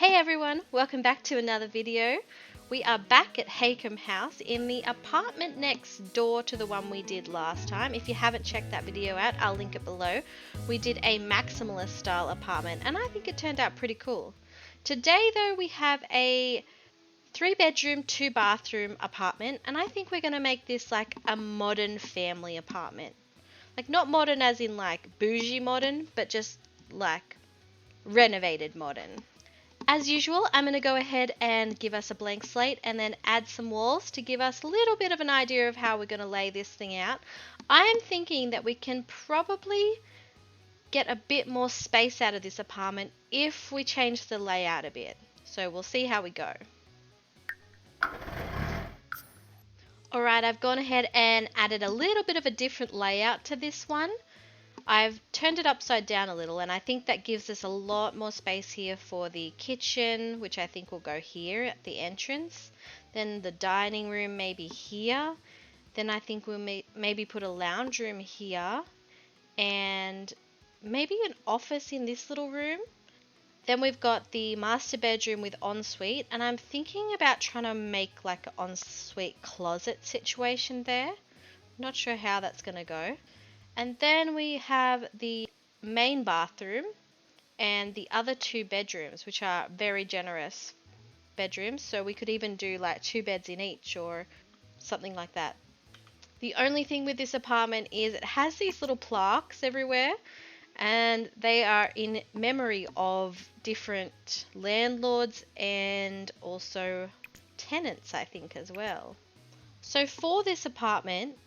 Hey everyone, welcome back to another video. We are back at Haycombe House in the apartment next door to the one we did last time. If you haven't checked that video out, I'll link it below. We did a maximalist style apartment and I think it turned out pretty cool. Today though we have a 3-bedroom, 2-bathroom apartment and I think we're going to make this like a modern family apartment. Like not modern as in like bougie modern, but just like renovated modern. As usual, I'm going to go ahead and give us a blank slate and then add some walls to give us a little bit of an idea of how we're going to lay this thing out. I am thinking that we can probably get a bit more space out of this apartment if we change the layout a bit. So we'll see how we go. Alright, I've gone ahead and added a little bit of a different layout to this one. I've turned it upside down a little and I think that gives us a lot more space here for the kitchen, which I think will go here at the entrance. Then the dining room maybe here. Then I think we'll maybe put a lounge room here and maybe an office in this little room. Then we've got the master bedroom with ensuite and I'm thinking about trying to make like an ensuite closet situation there. Not sure how that's going to go. And then we have the main bathroom and the other 2 bedrooms, which are very generous bedrooms. So we could even do like 2 beds in each or something like that. The only thing with this apartment is it has these little plaques everywhere and they are in memory of different landlords and also tenants, I think, as well. So for this apartment,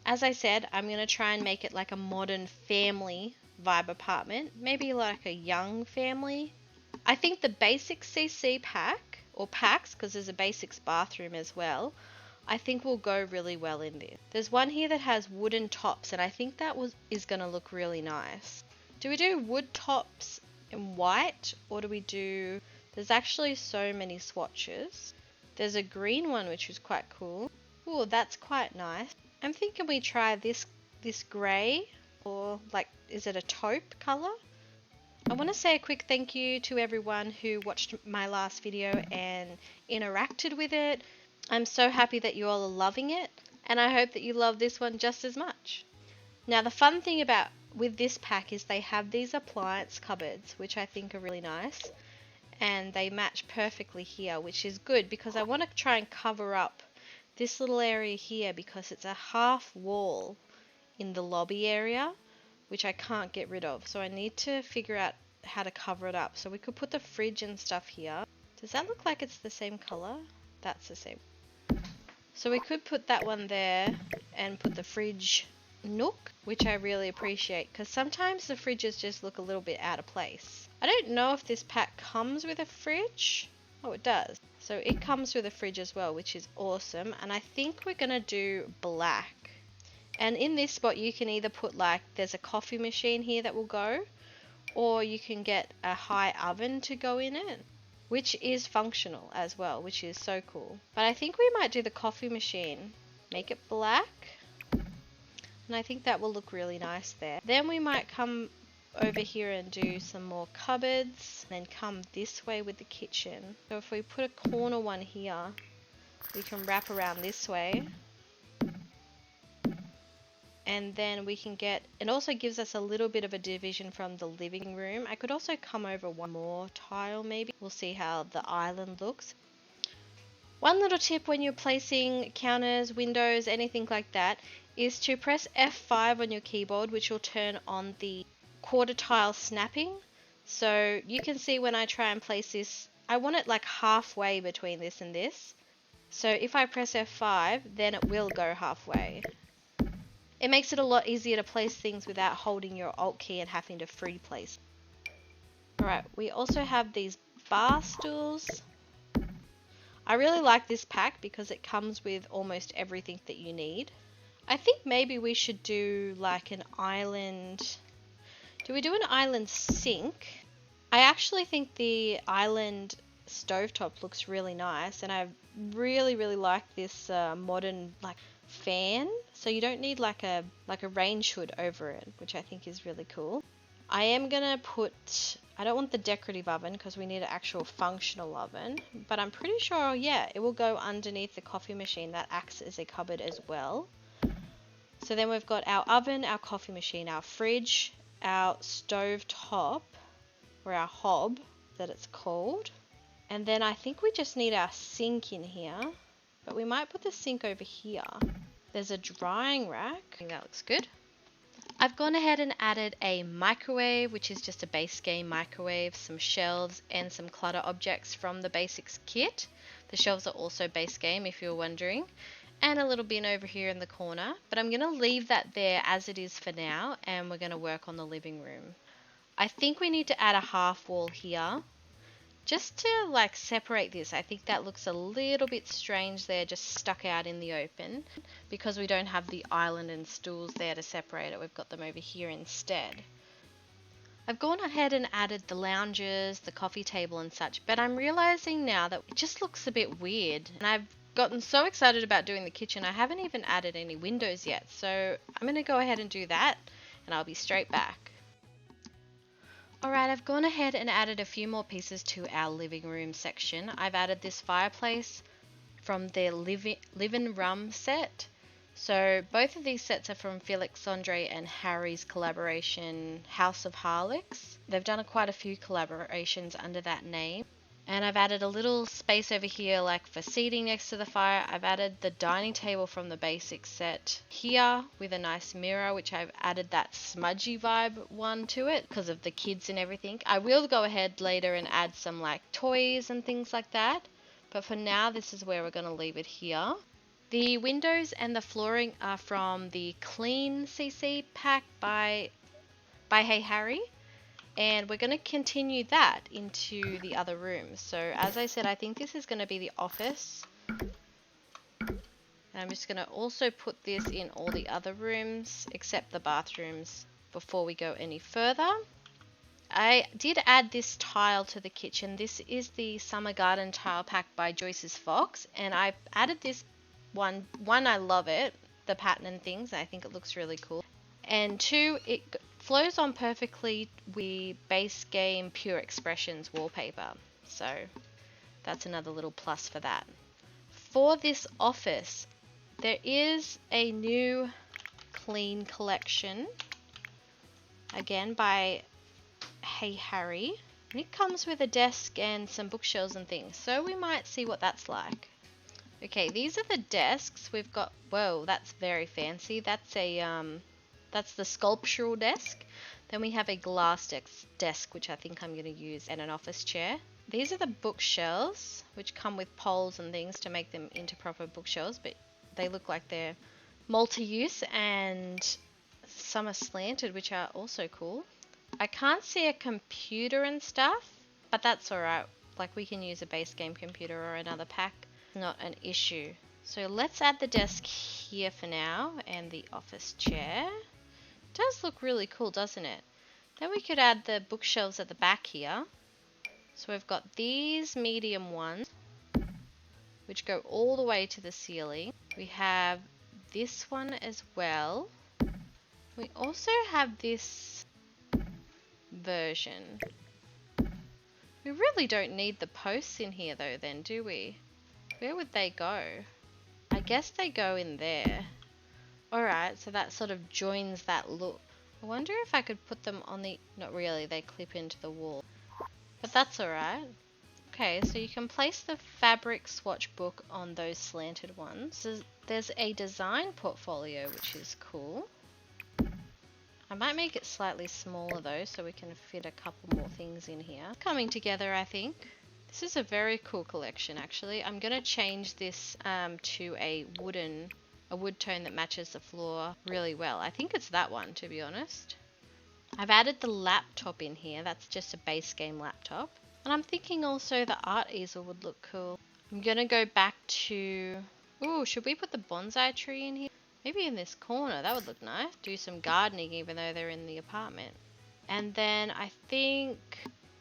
as I said, I'm going to try and make it like a modern family vibe apartment. Maybe like a young family. I think the basic CC pack, or packs, because there's a basics bathroom as well, I think will go really well in this. There's one here that has wooden tops and I think that is going to look really nice. Do we do wood tops in white or do we do... There's actually so many swatches. There's a green one which is quite cool. Oh, that's quite nice. I'm thinking we try this grey, or like, is it a taupe colour? I want to say a quick thank you to everyone who watched my last video and interacted with it. I'm so happy that you all are loving it, and I hope that you love this one just as much. Now the fun thing with this pack is they have these appliance cupboards, which I think are really nice, and they match perfectly here, which is good because I want to try and cover up this little area here because it's a half wall in the lobby area which I can't get rid of, so I need to figure out how to cover it up. So we could put the fridge and stuff here. Does that look like it's the same color? That's the same. So we could put that one there and put the fridge nook, which I really appreciate because sometimes the fridges just look a little bit out of place. I don't know if this pack comes with a fridge. Oh, it does. So it comes with a fridge as well, which is awesome. And I think we're going to do black. And in this spot, you can either put like, there's a coffee machine here that will go, or you can get a high oven to go in it, which is functional as well, which is so cool. But I think we might do the coffee machine, make it black. And I think that will look really nice there. Then we might come over here and do some more cupboards and then come this way with the kitchen. So if we put a corner one here, we can wrap around this way and then we can get, it also gives us a little bit of a division from the living room. I could also come over one more tile maybe. We'll see how the island looks. One little tip when you're placing counters, windows, anything like that is to press F5 on your keyboard, which will turn on the quarter tile snapping. So you can see when I try and place this, I want it like halfway between this and this. So if I press F5, then it will go halfway. It makes it a lot easier to place things without holding your Alt key and having to free place. Alright, we also have these bar stools. I really like this pack because it comes with almost everything that you need. I think maybe we should do like an island. Do we do an island sink? I actually think the island stovetop looks really nice and I really like this modern like fan. So you don't need like a range hood over it, which I think is really cool. I am gonna put, I don't want the decorative oven because we need an actual functional oven, but I'm pretty sure, yeah, it will go underneath the coffee machine that acts as a cupboard as well. So then we've got our oven, our coffee machine, our fridge, our stove top, or our hob that it's called. And then I think we just need our sink in here, but we might put the sink over here. There's a drying rack. I think that looks good. I've gone ahead and added a microwave, which is just a base game microwave, some shelves, and some clutter objects from the basics kit. The shelves are also base game, if you're wondering. And a little bin over here in the corner. But I'm going to leave that there as it is for now, and we're going to work on the living room. I think we need to add a half wall here, just to like separate this. I think that looks a little bit strange there, just stuck out in the open, because we don't have the island and stools there to separate it. We've got them over here instead. I've gone ahead and added the lounges, the coffee table and such, but I'm realizing now that it just looks a bit weird, and I've gotten so excited about doing the kitchen I haven't even added any windows yet. So I'm going to go ahead and do that, and I'll be straight back. Alright, I've gone ahead and added a few more pieces to our living room section. I've added this fireplace from their Living Room set. So both of these sets are from Felix Andre and Harrie's collaboration House of Harlix. They've done quite a few collaborations under that name. And I've added a little space over here like for seating next to the fire. I've added the dining table from the basic set here with a nice mirror, which I've added that smudgy vibe one to it because of the kids and everything. I will go ahead later and add some like toys and things like that. But for now, this is where we're going to leave it here. The windows and the flooring are from the Clean CC pack by Hey Harrie. And we're going to continue that into the other rooms. So as I said, I think this is going to be the office. And I'm just going to also put this in all the other rooms except the bathrooms before we go any further. I did add this tile to the kitchen. This is the Summer Garden tile pack by Joyce's Fox. And I added this one. One, I love it, the pattern and things. I think it looks really cool. And two, it flows on perfectly with base game Pure Expressions wallpaper. So that's another little plus for that. For this office, there is a new clean collection, again by Hey Harrie. And it comes with a desk and some bookshelves and things, so we might see what that's like. Okay, these are the desks. We've got, whoa, that's very fancy. That's the sculptural desk. Then we have a glass desk, which I think I'm going to use, and an office chair. These are the bookshelves, which come with poles and things to make them into proper bookshelves, but they look like they're multi-use, and some are slanted, which are also cool. I can't see a computer and stuff, but that's alright. Like, we can use a base game computer or another pack. Not an issue. So let's add the desk here for now, and the office chair. Does look really cool, doesn't it? Then we could add the bookshelves at the back here. So we've got these medium ones, which go all the way to the ceiling. We have this one as well. We also have this version. We really don't need the posts in here though then, do we? Where would they go? I guess they go in there. Alright, so that sort of joins that look. I wonder if I could put them on the... Not really, they clip into the wall. But that's alright. Okay, so you can place the fabric swatch book on those slanted ones. There's a design portfolio, which is cool. I might make it slightly smaller though, so we can fit a couple more things in here. Coming together, I think. This is a very cool collection, actually. I'm going to change this to a wood tone that matches the floor really well. I think it's that one, to be honest. I've added the laptop in here. That's just a base game laptop. And I'm thinking also the art easel would look cool. I'm going to go back to... Ooh, should we put the bonsai tree in here? Maybe in this corner. That would look nice. Do some gardening even though they're in the apartment. And then I think...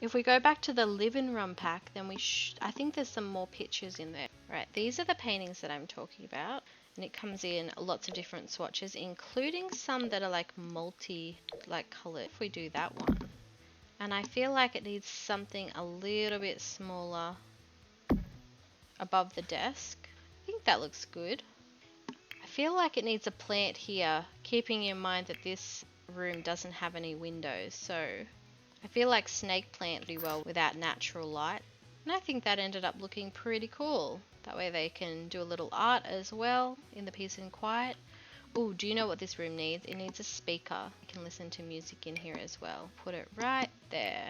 If we go back to the living room pack, then I think there's some more pictures in there. Right, these are the paintings that I'm talking about. And it comes in lots of different swatches, including some that are like colored. If we do that one. And I feel like it needs something a little bit smaller above the desk. I think that looks good. I feel like it needs a plant here, keeping in mind that this room doesn't have any windows. So I feel like snake plant do well without natural light. And I think that ended up looking pretty cool. That way they can do a little art as well in the peace and quiet. Oh, do you know what this room needs? It needs a speaker. You can listen to music in here as well. Put it right there.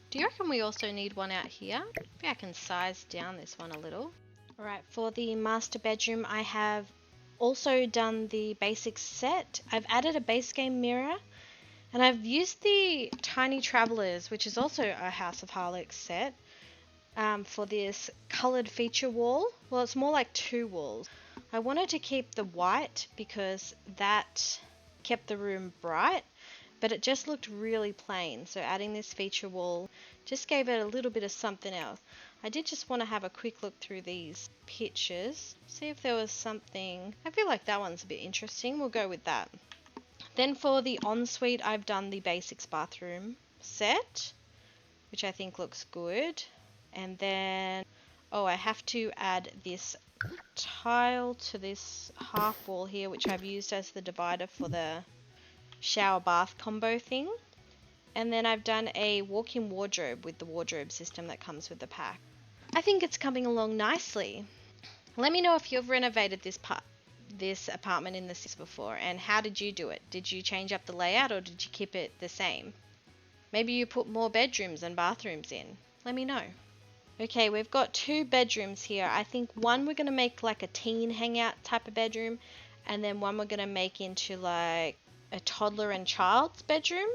Do you reckon we also need one out here? Maybe I can size down this one a little. Alright, for the master bedroom, I have also done the basic set. I've added a base game mirror, and I've used the Tiny Travelers, which is also a House of Harlix set, for this coloured feature wall. Well, it's more like two walls. I wanted to keep the white because that kept the room bright, but it just looked really plain. So adding this feature wall just gave it a little bit of something else. I did just want to have a quick look through these pictures, see if there was something. I feel like that one's a bit interesting. We'll go with that. Then for the ensuite, I've done the basics bathroom set, which I think looks good. And then, oh, I have to add this tile to this half wall here, which I've used as the divider for the shower bath combo thing. And then I've done a walk-in wardrobe with the wardrobe system that comes with the pack. I think it's coming along nicely. Let me know if you've renovated this apartment in the city before, and how did you do it? Did you change up the layout or did you keep it the same? Maybe you put more bedrooms and bathrooms in. Let me know. Okay, we've got two bedrooms here. I think one we're going to make like a teen hangout type of bedroom, and then one we're going to make into like a toddler and child's bedroom,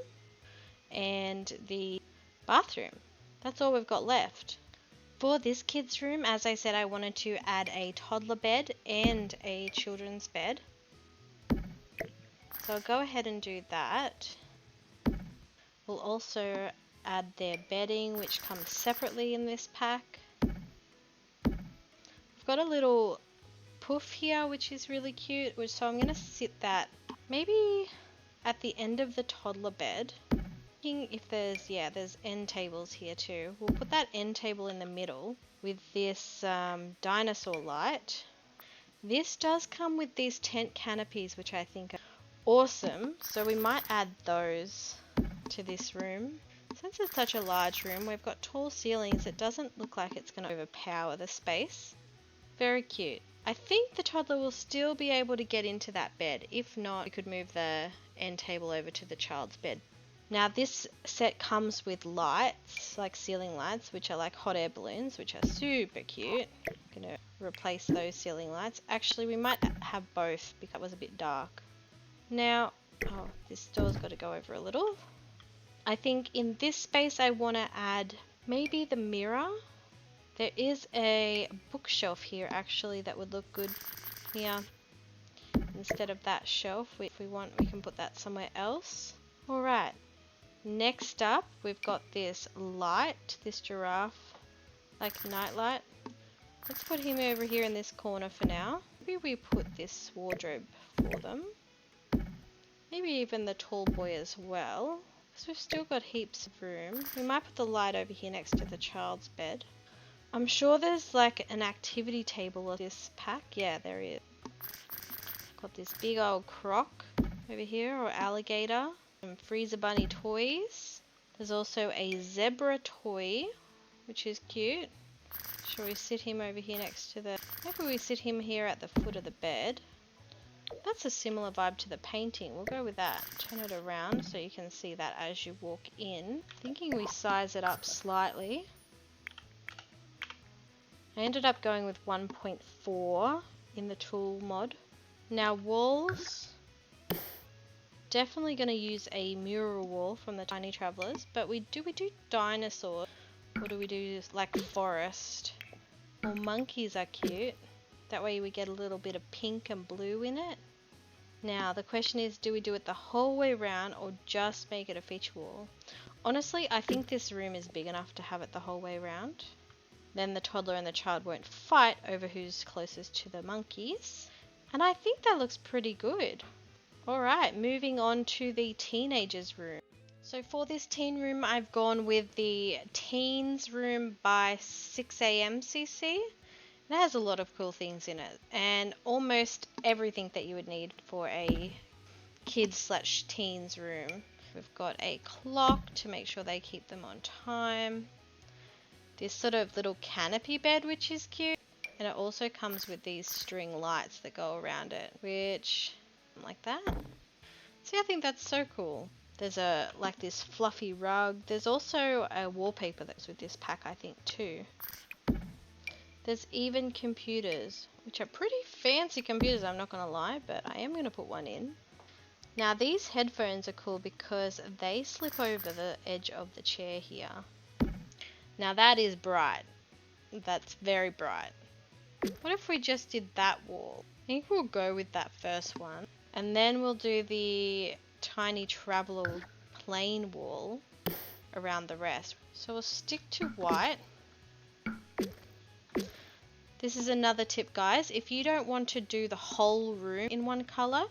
and the bathroom. That's all we've got left. For this kids' room, as I said, I wanted to add a toddler bed and a children's bed. So I'll go ahead and do that. We'll also add their bedding, which comes separately in this pack. I've got a little poof here, which is really cute, so I'm going to sit that maybe at the end of the toddler bed. If there's end tables here too. We'll put that end table in the middle with this dinosaur light. This does come with these tent canopies, which I think are awesome, so we might add those to this room. Since it's such a large room, we've got tall ceilings. It doesn't look like it's going to overpower the space. Very cute. I think the toddler will still be able to get into that bed. If not, we could move the end table over to the child's bed. Now this set comes with lights, like ceiling lights, which are like hot air balloons, which are super cute. I'm going to replace those ceiling lights. Actually, we might have both because it was a bit dark. Now, oh, this door's got to go over a little. I think in this space I want to add maybe the mirror. There is a bookshelf here actually that would look good here. Instead of that shelf, if we want, we can put that somewhere else. Alright, next up we've got this light, this giraffe, like night light. Let's put him over here in this corner for now. Maybe we put this wardrobe for them. Maybe even the tall boy as well. So we've still got heaps of room. We might put the light over here next to the child's bed. I'm sure there's like an activity table of this pack. Yeah, there is. Got this big old croc over here, or alligator. Some freezer bunny toys. There's also a zebra toy, which is cute. Shall we sit him over here next to the... Maybe we sit him here at the foot of the bed. That's a similar vibe to the painting. We'll go with that. Turn it around so you can see that as you walk in. Thinking we size it up slightly. I ended up going with 1.4 in the tool mod. Now walls. Definitely going to use a mural wall from the Tiny Travelers, but we do dinosaurs, or do we do like forest? Well, monkeys are cute. That way we get a little bit of pink and blue in it. Now the question is, do we do it the whole way around or just make it a feature wall? Honestly, I think this room is big enough to have it the whole way around. Then the toddler and the child won't fight over who's closest to the monkeys. And I think that looks pretty good. Alright, moving on to the teenagers room. So for this teen room, I've gone with the Teens Room by 6amcc. It has a lot of cool things in it, and almost everything that you would need for a kids/teens room. We've got a clock to make sure they keep them on time. This sort of little canopy bed, which is cute. And it also comes with these string lights that go around it, which, like that. See, I think that's so cool. There's like this fluffy rug. There's also a wallpaper that's with this pack, I think, too. There's even computers, which are pretty fancy computers, I'm not gonna lie, but I am gonna put one in. Now these headphones are cool because they slip over the edge of the chair here. Now that is bright. That's very bright. What if we just did that wall? I think we'll go with that first one. And then we'll do the tiny traveler plain wall around the rest. So we'll stick to white. This is another tip, guys. If you don't want to do the whole room in one color,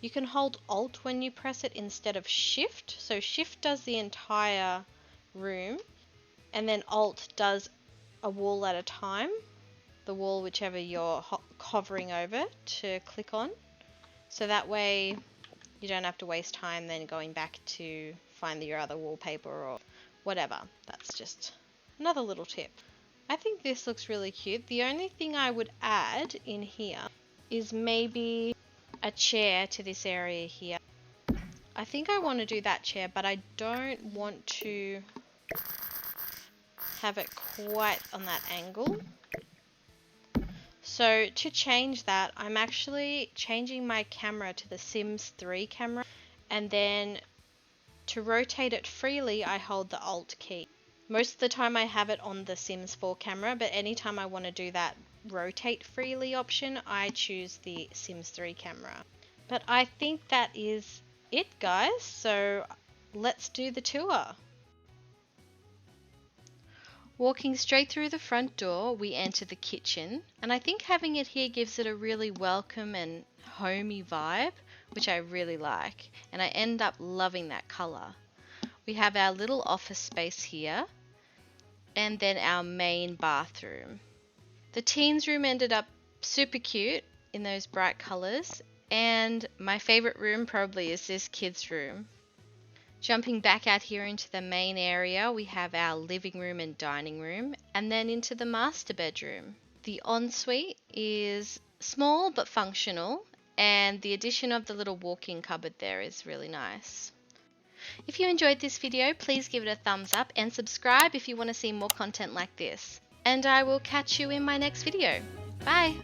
you can hold Alt when you press it instead of Shift. So Shift does the entire room, and then Alt does a wall at a time. The wall whichever you're hovering over to click on. So that way you don't have to waste time then going back to find your other wallpaper or whatever. That's just another little tip. I think this looks really cute. The only thing I would add in here is maybe a chair to this area here. I think I want to do that chair, but I don't want to have it quite on that angle. So to change that, I'm actually changing my camera to the Sims 3 camera, and then to rotate it freely, I hold the Alt key. Most of the time I have it on the Sims 4 camera, but anytime I want to do that rotate freely option, I choose the Sims 3 camera. But I think that is it, guys, so let's do the tour. Walking straight through the front door, we enter the kitchen, and I think having it here gives it a really welcome and homey vibe, which I really like, and I end up loving that colour. We have our little office space here, and then our main bathroom. The teens room ended up super cute in those bright colours, and my favourite room probably is this kids room. Jumping back out here into the main area, we have our living room and dining room, and then into the master bedroom. The ensuite is small but functional, and the addition of the little walk-in cupboard there is really nice. If you enjoyed this video, please give it a thumbs up and subscribe if you want to see more content like this. And I will catch you in my next video. Bye!